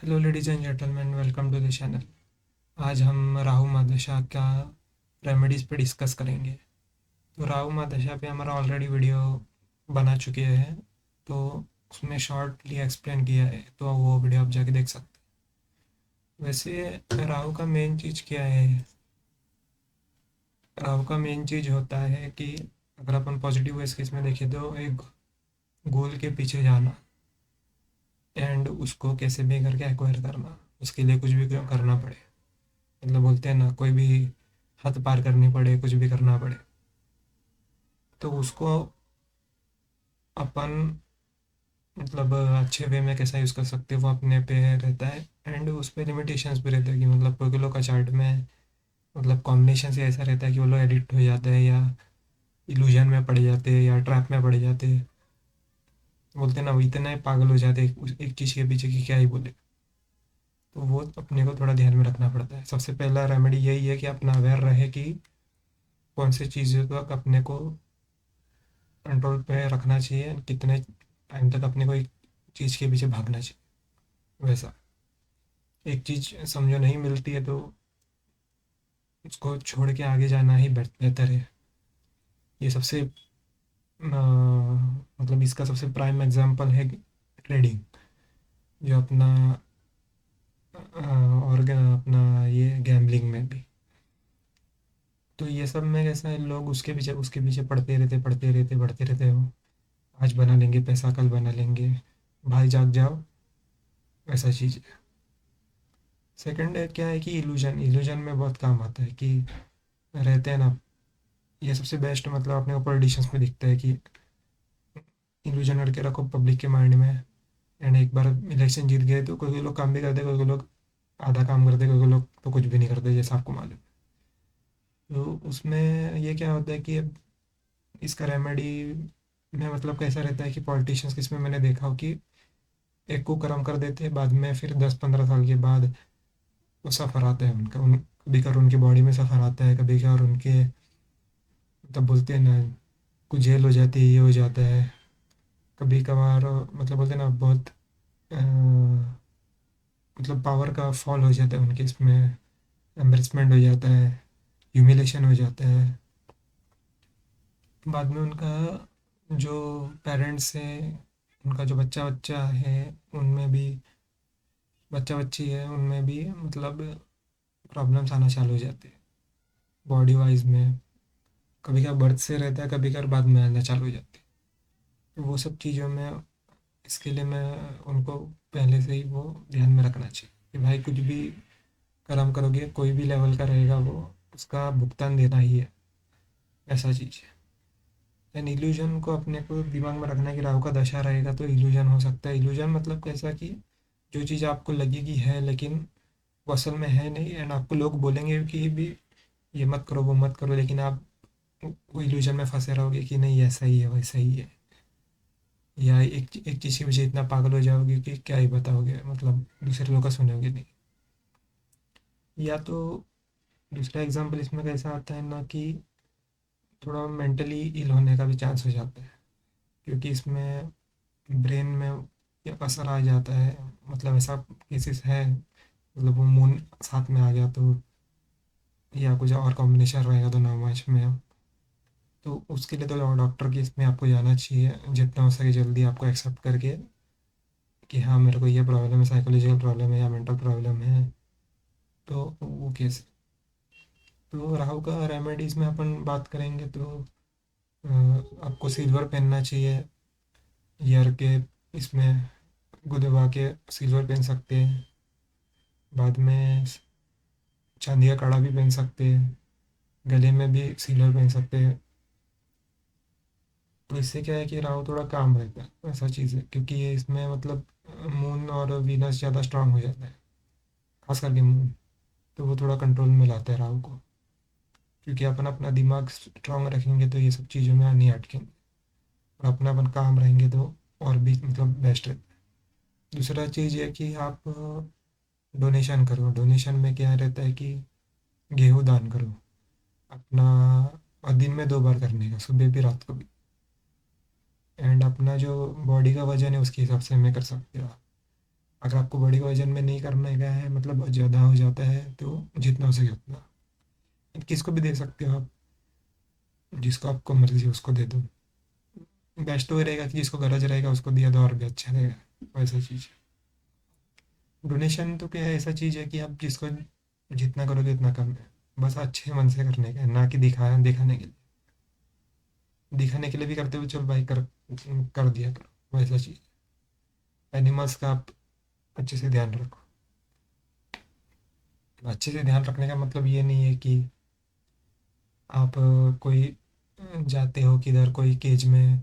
Hello ladies and gentleman, welcome to the channel. आज हम राहु महादशा का रेमेडीज़ पे डिस्कस करेंगे। तो राहु महादशा पे हमारा ऑलरेडी वीडियो बना चुके हैं, तो उसमें शॉर्टली एक्सप्लेन किया है, तो वो वीडियो आप जाके देख सकते हैं। वैसे राहु का मेन चीज़ क्या है? राहु का मेन चीज़ होता है कि अगर अपन पॉजिटिव वेज केस में देखें तो एक गोल के पीछे जाना एंड उसको कैसे भी करके एक्वायर करना, उसके लिए कुछ भी क्यों करना पड़े। मतलब बोलते हैं ना, कोई भी हद पार करनी पड़े, कुछ भी करना पड़े, तो उसको अपन मतलब अच्छे वे में कैसा यूज़ कर सकते हैं वो अपने पे रहता है। एंड उस पर लिमिटेशंस भी रहता है कि मतलब कोई कोई लोग का चार्ट में मतलब कॉम्बिनेशन से ऐसा रहता है कि वो लोग एडिक्ट हो जाते हैं या इल्यूजन में पड़ जाते हैं या ट्रैप में पड़ जाते हैं। बोलते हैं ना, वो इतने पागल हो जाते हैं एक चीज़ के पीछे कि क्या ही बोले। तो वो अपने को थोड़ा ध्यान में रखना पड़ता है। सबसे पहला रेमेडी यही है कि अपना अवेयर रहे कि कौन सी चीज़ों तक अपने को कंट्रोल पे रखना चाहिए, कितने टाइम तक अपने को एक चीज़ के पीछे भागना चाहिए। वैसा एक चीज़ समझो नहीं मिलती है तो उसको छोड़ के आगे जाना ही बेहतर है। ये सबसे मतलब इसका सबसे प्राइम एग्जांपल है ट्रेडिंग, जो अपना और अपना ये गैम्बलिंग में भी। तो ये सब में कैसा है, लोग उसके पीछे पढ़ते रहते हो। आज बना लेंगे पैसा, कल बना लेंगे, भाई जाग जाओ, ऐसा चीज़ है। सेकंड है क्या है कि इल्यूजन इल्यूजन में बहुत काम आता है कि रहते हैं ना। ये सबसे बेस्ट मतलब अपने को पॉलिटिशियंस में दिखता है कि इल्यूजन करके रखो पब्लिक के माइंड में। एंड एक बार इलेक्शन जीत गए तो कोई कोई लोग काम भी करते, कोई कोई लोग आधा काम करते, कोई कोई लोग तो कुछ भी नहीं करते, जैसा आपको मालूम। तो उसमें ये क्या होता है कि अब इसका रेमेडी में मतलब कैसा रहता है कि पॉलिटिशियंस किसमें मैंने देखा हो कि एक को कर्म कर देते हैं, बाद में फिर 10-15 साल के बाद वो सफ़र आता है उनका कभी कभार उनकी बॉडी में सफ़र आता है, कभी कभार उनके तब बोलते हैं ना, कुछ जेल हो जाती है, ये हो जाता है। कभी कभार मतलब बोलते हैं ना बहुत मतलब पावर का फॉल हो जाता है उनके इसमें, एम्बरेसमेंट हो जाता है, ह्यूमिलेशन हो जाता है। बाद में उनका जो पेरेंट्स है, उनका जो बच्चा बच्चा है, उनमें भी बच्चा बच्ची है, उनमें भी मतलब प्रॉब्लम्स आना चालू हो जाते हैं बॉडी वाइज में। कभी कभार बर्थ से रहता है, कभी कभार बाद में आना चालू हो जाते हैं। तो वो सब चीज़ों में इसके लिए मैं उनको पहले से ही वो ध्यान में रखना चाहिए कि भाई कुछ भी कर्म करोगे, कोई भी लेवल का रहेगा, वो उसका भुगतान देना ही है, ऐसा चीज़ है। एंड इल्यूजन को अपने को दिमाग में रखना है कि राहु का दशा रहेगा तो इल्यूजन हो सकता है। इल्यूजन मतलब कैसा कि जो चीज़ आपको लगेगी है लेकिन वो असल में है नहीं, एंड आपको लोग बोलेंगे कि भी ये मत करो, वो मत करो, लेकिन आप वो इल्यूजन में फंसे रहोगे कि नहीं ऐसा ही है, वैसा ही है। या एक चीज़ के पीछे इतना पागल हो जाओगे कि क्या ही बताओगे, मतलब दूसरे लोग का सुनोगे नहीं। या तो दूसरा एग्जांपल इसमें कैसा आता है ना कि थोड़ा मेंटली इल होने का भी चांस हो जाता है, क्योंकि इसमें ब्रेन में ये असर आ जाता है। मतलब ऐसा केसेस है, मतलब वो मून साथ में आ गया तो, या कुछ और कॉम्बिनेशन रहेगा तो ना मैच में, तो उसके लिए तो डॉक्टर की इसमें आपको जाना चाहिए जितना हो सके जल्दी, आपको एक्सेप्ट करके कि हाँ मेरे को ये प्रॉब्लम है, साइकोलॉजिकल प्रॉब्लम है या मेंटल प्रॉब्लम है। तो वो केस। तो राहु का रेमेडीज़ में अपन बात करेंगे तो आपको सिल्वर पहनना चाहिए ईयर के इसमें, गुदवा के सिल्वर पहन सकते हैं। बाद में चांदी का कड़ा भी पहन सकते हैं, गले में भी सिल्वर पहन सकते हैं। तो इससे क्या है कि राहु थोड़ा काम रहता है, ऐसा चीज़ है, क्योंकि ये इसमें मतलब मून और वीनस ज़्यादा स्ट्रांग हो जाता है, खास करके मून। तो वो थोड़ा कंट्रोल में लाता है राहु को, क्योंकि अपन अपना दिमाग स्ट्रांग रखेंगे तो ये सब चीज़ों में नहीं अटकेंगे, और अपना अपन काम रहेंगे तो और भी मतलब बेस्ट रहता है। दूसरा चीज़ ये कि आप डोनेशन करो। डोनेशन में क्या रहता है कि गेहूँ दान करो अपना, और दिन में 2 बार करने का, सुबह भी रात को भी। एंड अपना जो बॉडी का वजन है उसके हिसाब से हमें कर सकते हो आप। अगर आपको बॉडी को वजन में नहीं करने का है, मतलब बहुत ज़्यादा हो जाता है, तो जितना हो सके उतना किसको भी दे सकते हो आप, जिसको आपको मर्जी उसको दे दो। बेस्ट तो ये रहेगा कि जिसको गरज रहेगा उसको दिया तो और भी अच्छा रहेगा, वैसा चीज़ है। डोनेशन तो क्या है, ऐसा चीज़ है कि आप जिसको जितना करोगे उतना कम है। बस अच्छे मन से करने का है, ना कि दिखाने के लिए। दिखाने के लिए भी करते हो, चल भाई कर दिया करो, वैसा चीज़। एनिमल्स का आप अच्छे से ध्यान रखो। अच्छे से ध्यान रखने का मतलब ये नहीं है कि आप कोई जाते हो किधर कोई केज में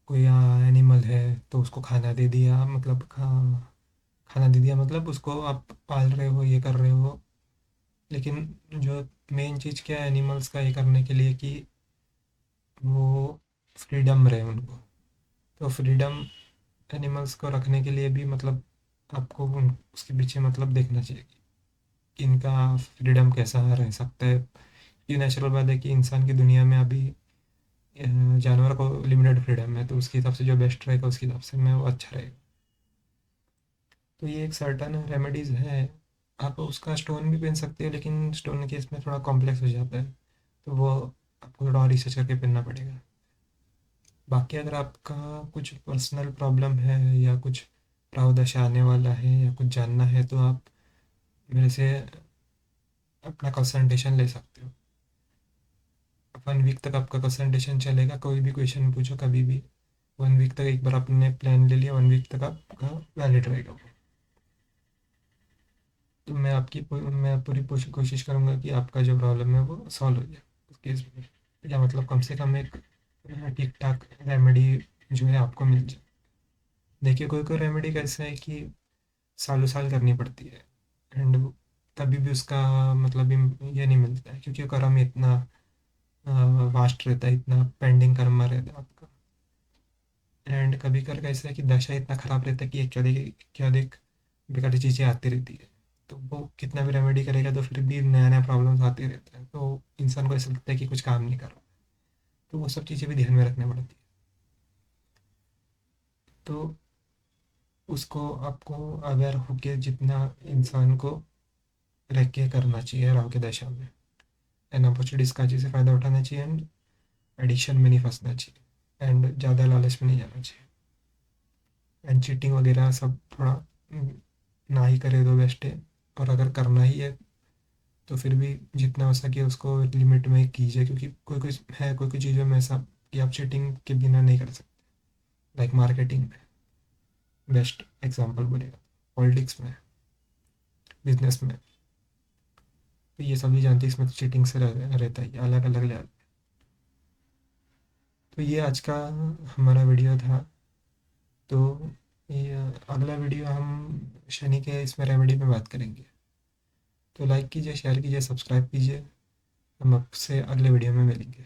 कोई एनिमल है तो उसको खाना दे दिया, मतलब खाना दे दिया मतलब उसको आप पाल रहे हो, ये कर रहे हो। लेकिन जो मेन चीज़ क्या है एनिमल्स का ये करने के लिए कि वो फ्रीडम रहे उनको। तो फ्रीडम एनिमल्स को रखने के लिए भी मतलब आपको उसके पीछे मतलब देखना चाहिए कि इनका फ्रीडम कैसा रह सकता है। ये नेचुरल बात है कि इंसान की दुनिया में अभी जानवर को लिमिटेड फ्रीडम है, तो उसके हिसाब से जो बेस्ट रहेगा उसके हिसाब से में वो अच्छा रहेगा। तो ये एक सर्टन रेमेडीज़ है। आप उसका स्टोन भी पहन सकते हो, लेकिन स्टोन के इसमें थोड़ा कॉम्प्लेक्स हो जाता है, तो वो आपको थोड़ा और रिसर्च करके पहनना पड़ेगा। बाकी अगर आपका कुछ पर्सनल प्रॉब्लम है या कुछ प्रावदशा आने वाला है या कुछ जानना है, तो आप मेरे से अपना कंसल्टेशन ले सकते हो। 1 वीक तक आपका कंसल्टेशन चलेगा, कोई भी क्वेश्चन पूछो कभी भी। 1 वीक तक, एक बार आपने प्लान ले लिया, 1 वीक तक आपका वैलिड रहेगा वो। तो मैं पूरी कोशिश करूँगा कि आपका जो प्रॉब्लम है वो सॉल्व हो जाए उस केस में, या मतलब कम से कम एक ठीक ठाक रेमेडी जो है आपको मिल जाए। देखिए कोई कोई रेमेडी कैसे है कि सालों साल करनी पड़ती है, एंड तभी भी उसका मतलब ये नहीं मिलता है, क्योंकि कर्म इतना वास्ट रहता है, इतना पेंडिंग कर्म रहता है आपका। एंड कभी कर कैसा है कि दशा इतना खराब रहता है कि एक क्या देख बेकार चीज़ें आती रहती है। तो वो कितना भी रेमेडी करेगा तो फिर भी नया नया प्रॉब्लम्स आते रहता है, तो इंसान को ऐसा लगता है कि कुछ काम नहीं कर रहा। तो वो सब चीज़ें भी ध्यान में रखनी पड़ती है। तो उसको आपको अवेयर होके जितना इंसान को रह के करना चाहिए राहु के दशा में, एंड अपॉर्चुनिटीज़ का अच्छे से फ़ायदा उठाना चाहिए, एंड एडिक्शन में नहीं फंसना चाहिए, एंड ज़्यादा लालच में नहीं जाना चाहिए, एंड चीटिंग वगैरह सब थोड़ा ना ही करे तो बेस्ट है। और अगर करना ही है तो फिर भी जितना हो सके उसको लिमिट में कीजिए, क्योंकि कोई कोई चीज़ों में ऐसा कि आप चीटिंग के बिना नहीं कर सकते। लाइक मार्केटिंग में बेस्ट एग्जांपल बोलेगा, पॉलिटिक्स में, बिजनेस में, तो ये सभी जानते हैं इसमें तो चीटिंग से रहता ही अलग अलग लेवल। तो ये आज का हमारा वीडियो था। तो ये अगला वीडियो हम शनि के इसमें रेमेडी में बात करेंगे। तो लाइक कीजिए, शेयर कीजिए, सब्सक्राइब कीजिए। हम आपसे अगले वीडियो में मिलेंगे।